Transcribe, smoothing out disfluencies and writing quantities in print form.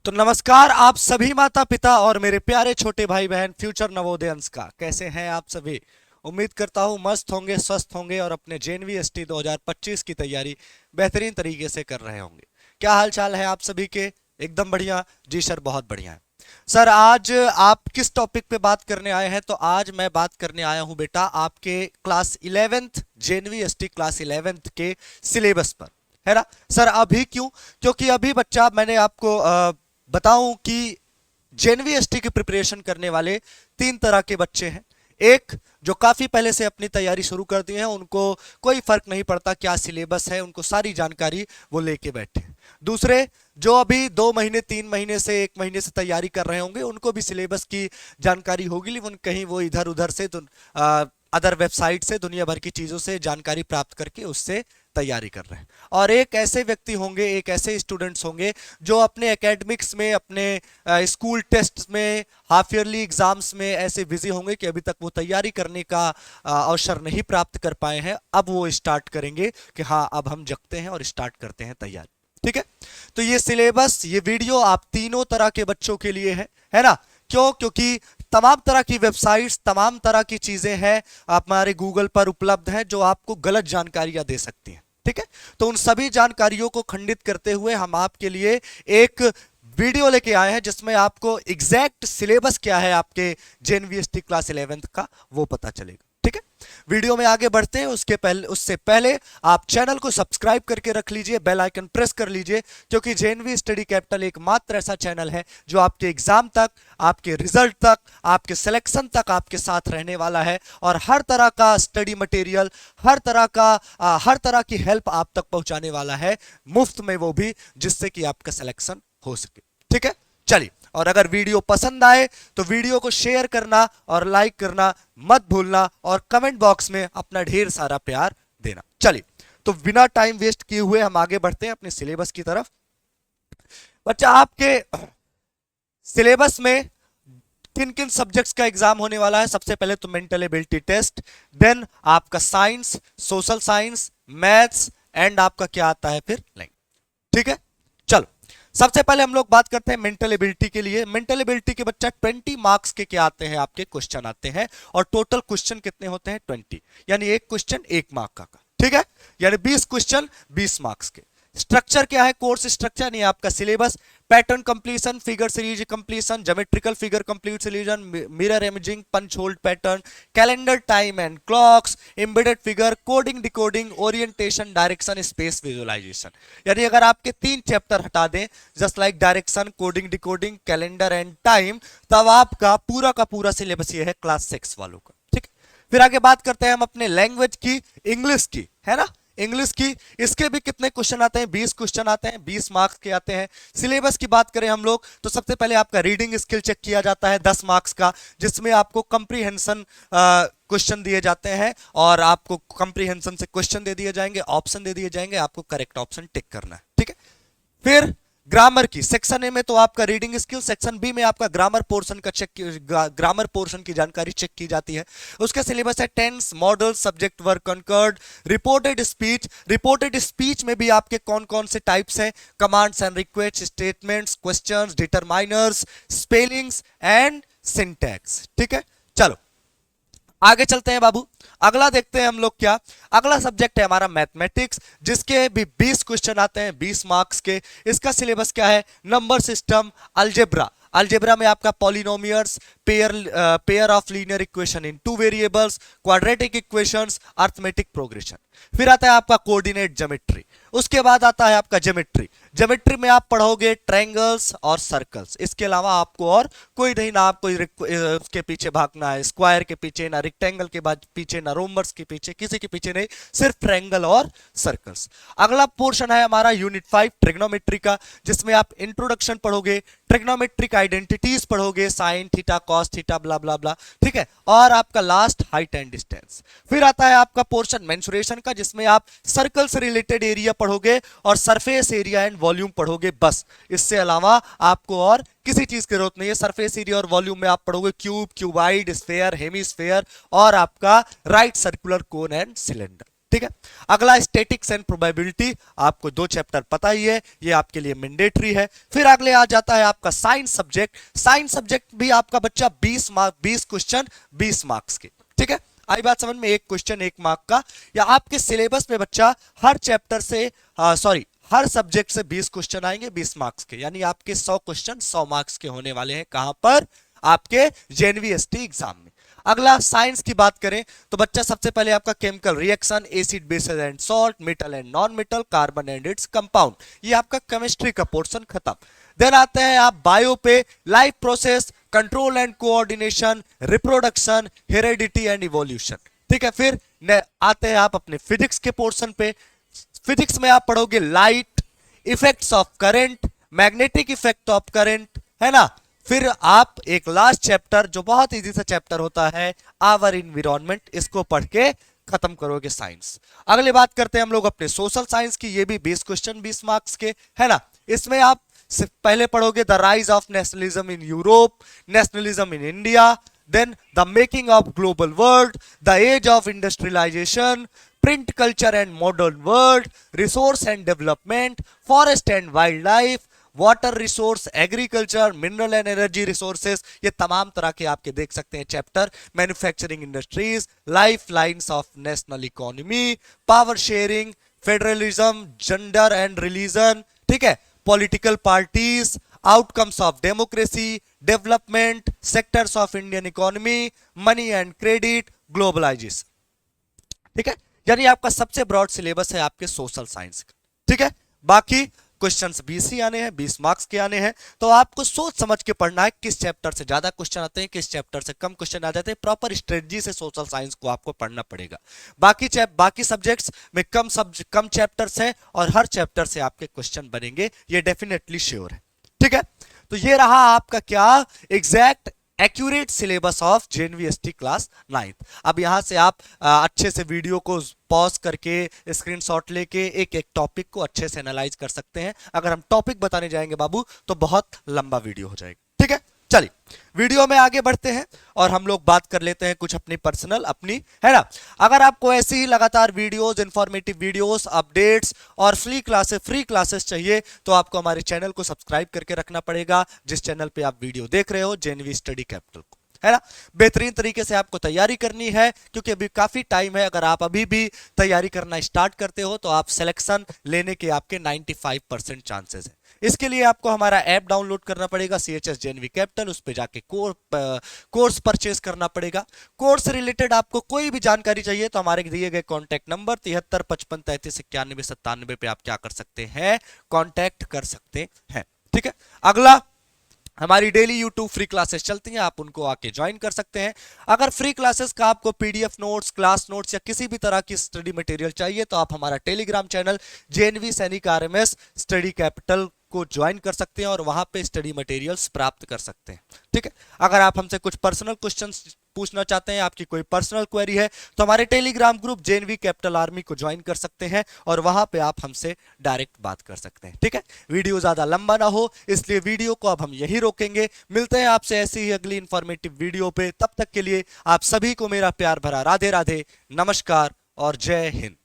तो नमस्कार आप सभी माता पिता और मेरे प्यारे छोटे भाई बहन फ्यूचर नवोदयंस का कैसे हैं आप सभी। उम्मीद करता हूं मस्त होंगे, स्वस्थ होंगे और अपने जेएनवीएसटी 2025 की तैयारी बेहतरीन तरीके से कर रहे होंगे। क्या हाल चाल है आप सभी के? एकदम बढ़िया जी सर, बहुत बढ़िया है सर। आज आप किस टॉपिक पे बात करने आए हैं? तो आज मैं बात करने आया हूं बेटा आपके क्लास 11th जेएनवीएसटी क्लास 11th के सिलेबस पर, है ना सर। अभी क्यों? क्योंकि अभी बच्चा मैंने आपको बताऊं कि जेएनवीएसटी की प्रिपरेशन करने वाले तीन तरह के बच्चे हैं। एक जो काफी पहले से अपनी तैयारी शुरू कर दी है, उनको कोई फर्क नहीं पड़ता क्या सिलेबस है, उनको सारी जानकारी वो लेके बैठे हैं। दूसरे जो अभी 2 महीने 3 महीने से 1 महीने से तैयारी कर रहे होंगे, उनको भी सिलेबस की जानकारी होगी, लेकिन कहीं वो इधर उधर से अदर वेबसाइट से दुनिया भर की चीजों से जानकारी प्राप्त करके उससे तैयारी कर रहे हैं। और एक ऐसे व्यक्ति होंगे, एक ऐसे स्टूडेंट्स होंगे जो अपने एकेडमिक्स में, अपने स्कूल टेस्ट में, हाफ ईयरली एग्जाम्स में ऐसे बिजी होंगे कि अभी तक वो तैयारी करने का अवसर नहीं प्राप्त कर पाए हैं। अब वो स्टार्ट करेंगे कि हाँ अब हम जगते हैं और स्टार्ट करते हैं तैयारी। ठीक है, तो ये सिलेबस, ये वीडियो आप तीनों तरह के बच्चों के लिए है ना। क्यों? क्योंकि तमाम तरह की वेबसाइट्स, तमाम तरह की चीजें हैं हमारे गूगल पर उपलब्ध हैं जो आपको गलत जानकारियां दे सकती हैं। ठीक है, तो उन सभी जानकारियों को खंडित करते हुए हम आपके लिए एक वीडियो लेके आए हैं जिसमें आपको एग्जैक्ट सिलेबस क्या है आपके जेएनवीएसटी क्लास 11th का वो पता चलेगा। ठीक है, वीडियो में आगे बढ़ते हैं उससे पहले आप चैनल को सब्सक्राइब करके रख लीजिए, बेल आइकन प्रेस कर लीजिए, क्योंकि जेएनवी स्टडी कैपिटल एकमात्र ऐसा चैनल है जो आपके एग्जाम तक, आपके रिजल्ट तक, आपके सिलेक्शन तक आपके साथ रहने वाला है और हर तरह का स्टडी मटेरियल, हर तरह की हेल्प आप तक पहुंचाने वाला है, मुफ्त में वो भी, जिससे कि आपका सिलेक्शन हो सके। ठीक है, चलिए। और अगर वीडियो पसंद आए तो वीडियो को शेयर करना और लाइक करना मत भूलना और कमेंट बॉक्स में अपना ढेर सारा प्यार देना। चलिए, तो बिना टाइम वेस्ट किए हुए हम आगे बढ़ते हैं अपने सिलेबस की तरफ। बच्चा आपके सिलेबस में किन किन सब्जेक्ट्स का एग्जाम होने वाला है? सबसे पहले तो मेंटल एबिलिटी टेस्ट, देन आपका science, social science, maths and आपका क्या आता है फिर लैंग्वेज। ठीक है, चलो सबसे पहले हम लोग बात करते हैं मेंटल एबिलिटी के लिए। मेंटल एबिलिटी के बच्चा 20 मार्क्स के क्या आते हैं? आपके क्वेश्चन आते हैं और टोटल क्वेश्चन कितने होते हैं? 20, यानी एक क्वेश्चन 1 मार्क का। ठीक है, यानी 20 क्वेश्चन 20 मार्क्स के। स्ट्रक्चर क्या है? कोर्स स्ट्रक्चर यानी आपका syllabus, pattern completion, figure series completion, geometrical figure complete solution, mirror imaging, punch hold pattern, calendar, time and clocks, embedded figure, coding decoding, orientation, direction, space visualisation. यानी अगर आपके 3 chapter हटा दें, just like direction, coding decoding, calendar and time, तब आपका पूरा का पूरा सिलेबस ये है क्लास 6 वालों का। ठीक, फिर आगे बात करते हैं हम अपने लैंग्वेज की, इंग्लिश की, है ना। इंग्लिश की, इसके भी कितने क्वेश्चन आते हैं? 20 क्वेश्चन आते हैं, 20 मार्क्स के आते हैं। सिलेबस की बात करें हम लोग तो सबसे पहले आपका रीडिंग स्किल चेक किया जाता है 10 मार्क्स का, जिसमें आपको कंप्रीहेंशन क्वेश्चन दिए जाते हैं और आपको कंप्रीहेंशन से क्वेश्चन दे दिए जाएंगे, ऑप्शन दे दिए जाएंगे, आपको करेक्ट ऑप्शन टिक करना है। ठीक है, फिर ग्रामर की, सेक्शन ए में तो आपका रीडिंग स्किल, सेक्शन बी में आपका ग्रामर पोर्शन का ग्रामर पोर्शन की जानकारी चेक की जाती है। उसका सिलेबस है tense, modal, subject verb concord, reported speech. Reported speech में भी आपके कौन कौन से टाइप्स हैं? Commands and request, statements, questions, determiners, spellings and syntax. ठीक है, चलो आगे चलते हैं बाबू। अगला देखते हैं हम लोग क्या। अगला सब्जेक्ट है हमारा मैथमेटिक्स, जिसके भी 20 क्वेश्चन आते हैं 20 मार्क्स के। इसका सिलेबस क्या है? Number system, algebra. अलजेब्रा में आपका polynomials, pair of linear equation in 2 variables, quadratic equations, arithmetic progression. फिर आता है आपका कोऑर्डिनेट ज्योमेट्री। उसके बाद आता है आपका ज्योमेट्री। ज्योमेट्री में आप पढ़ोगे ट्रायंगल्स और सर्कल्स। इसके अलावा आपको और कोई नहीं, ना आपको उसके पीछे भागना है, स्क्वायर के पीछे, ना रेक्टेंगल के बाद पीछे, ना रोम्बर्स के पीछे, किसी के पीछे नहीं, सिर्फ ट्रायंगल और सर्कल्स। अगला पोर्शन है हमारा यूनिट 5 ट्रिग्नोमेट्री का, जिसमें आप इंट्रोडक्शन पढ़ोगे, ट्रिग्नोमेट्रिक आइडेंटिटीज पढ़ोगे, साइन थीटा, कॉस थीटा, ब्ला ब्ला ब्ला। ठीक है, और आपका लास्ट हाइट एंड डिस्टेंस। फिर आता है आपका पोर्शन मेंसुरेशन का, जिसमें आप सर्कल से रिलेटेड एरिया पढ़ोगे और सरफेस एरिया एंड वॉल्यूम पढ़ोगे बस। इससे अलावा आपको और किसी चीज की जरूरत नहीं है। सरफेस एरिया और वॉल्यूम में आप पढ़ोगे क्यूब, क्यूबाइड, स्फेयर, हेमीस्फेयर और आपका right circular cone and cylinder. ठीक है। अगला स्टैटिक्स एंड प्रोबेबिलिटी, आपको 2 चैप्टर पता ही है, ये आपके लिए मैंडेटरी है। फिर अगले आ जाता है आपका साइंस सब्जेक्ट। साइंस सब्जेक्ट भी आपका बच्चा 20 क्वेश्चन 20 मार्क्स के, ठीक है। आई बात समझ में, एक क्वेश्चन 1 मार्क का, या आपके सिलेबस में बच्चा हर चैप्टर से हर सब्जेक्ट से 20 क्वेश्चन आएंगे 20 मार्क्स के, यानी आपके 100 क्वेश्चन 100 मार्क्स के होने वाले हैं। कहां पर? आपके जेएनवीएसटी एग्जाम में। अगला साइंस की बात करें तो बच्चा सबसे पहले आपका chemical reaction, acid basis and salt, metal and non metal, carbon and its compound, ये आपका केमिस्ट्री का पोर्शन खत्म। देन आते हैं आप बायो पे, life process, control and coordination, reproduction, heredity and evolution, ठीक है। फिर आते हैं आप अपने फिजिक्स के पोर्शन पे। फिजिक्स में आप पढ़ोगे light, effects of current, magnetic effect of current, है ना। फिर आप एक लास्ट चैप्टर जो बहुत इजी सा चैप्टर होता है, आवर इन्वायरमेंट, इसको पढ़ के खत्म करोगे साइंस। अगली बात करते हैं हम लोग अपने सोशल साइंस की, ये भी 20 क्वेश्चन 20 मार्क्स के, है ना। इसमें आप पहले पढ़ोगे the rise of nationalism in Europe, nationalism in India, then the making of global world, the age of industrialisation, print culture and modern world, resource and development, forest and wild life, water resource, agriculture, mineral and energy resources, ये तमाम तरह के आपके देख सकते हैं chapter. Manufacturing industries, life lines of national economy, power sharing, federalism, gender and religion, ठीक है, political parties, outcomes of democracy, development, sectors of Indian economy, money and credit, globalisation, ठीक है। यानी आपका सबसे ब्रॉड सिलेबस है आपके सोशल साइंस का, ठीक है। बाकी क्वेश्चंस 20 ही आने हैं, 20 मार्क्स के आने हैं, तो आपको सोच समझ के पढ़ना है किस चैप्टर से ज्यादा क्वेश्चन आते हैं, किस चैप्टर से कम क्वेश्चन आ जाते हैं। प्रॉपर स्ट्रेटजी से सोशल साइंस को आपको पढ़ना पड़ेगा। बाकी सब्जेक्ट्स में कम चैप्टर्स हैं और हर चैप्टर से आपके क्वेश्चन बनेंगे, ये डेफिनेटली श्योर है, ठीक है। तो ये रहा आपका क्या exact accurate syllabus of JNVST class 9th। अब यहां से आप अच्छे से वीडियो को पॉज करके स्क्रीनशॉट लेके एक एक टॉपिक को अच्छे से एनालाइज कर सकते हैं। अगर हम टॉपिक बताने जाएंगे बाबू तो बहुत लंबा वीडियो हो जाएगा, ठीक है। चलिए वीडियो में आगे बढ़ते हैं और हम लोग बात कर लेते हैं कुछ अपनी पर्सनल, अपनी, है ना। अगर आपको ऐसी ही लगातार वीडियोस, इंफॉर्मेटिव वीडियोस, अपडेट्स और फ्री क्लासेस चाहिए तो आपको हमारे चैनल को सब्सक्राइब करके रखना पड़ेगा, जिस चैनल पे आप वीडियो देख रहे हो, जेएनवी स्टडी कैपिटल को, है ना। बेहतरीन तरीके से आपको तैयारी करनी है क्योंकि अभी काफी टाइम है। अगर आप अभी भी तैयारी करना स्टार्ट करते हो तो आप सिलेक्शन लेने के आपके 95% चांसेस हैं। इसके लिए आपको हमारा ऐप डाउनलोड करना पड़ेगा, CHS JNV कैपिटल, उस पे जाके कोर्स परचेस करना पड़ेगा। कोर्स से रिलेटेड आपको कोई भी जानकारी चाहिए तो हमारे दिए गए कॉन्टैक्ट नंबर 7355339197 पे आप क्या कर सकते हैं, कॉन्टैक्ट कर सकते हैं, ठीक है। अगला, हमारी डेली यूट्यूब फ्री क्लासेस चलती हैं, आप उनको आके ज्वाइन कर सकते हैं। अगर फ्री क्लासेस का आपको PDF नोट्स, क्लास नोट्स या किसी भी तरह की स्टडी मटेरियल चाहिए तो आप हमारा टेलीग्राम चैनल JNV सैनिक RMS स्टडी कैपिटल को ज्वाइन कर सकते हैं और वहां पे स्टडी मटेरियल्स प्राप्त कर सकते हैं, ठीक है। अगर आप हमसे कुछ पर्सनल क्वेश्चंस पूछना चाहते हैं, आपकी कोई पर्सनल क्वेरी है तो हमारे Telegram group JNV capital army को ज्वाइन कर सकते हैं और वहां पे आप हमसे डायरेक्ट बात कर सकते हैं, ठीक है। वीडियो ज्यादा लंबा ना हो इसलिए वीडियो को अब हम यही रोकेंगे। मिलते हैं आपसे ऐसी ही अगली इंफॉर्मेटिव वीडियो पे, तब तक के लिए आप सभी को मेरा प्यार भरा राधे राधे, नमस्कार और जय हिंद।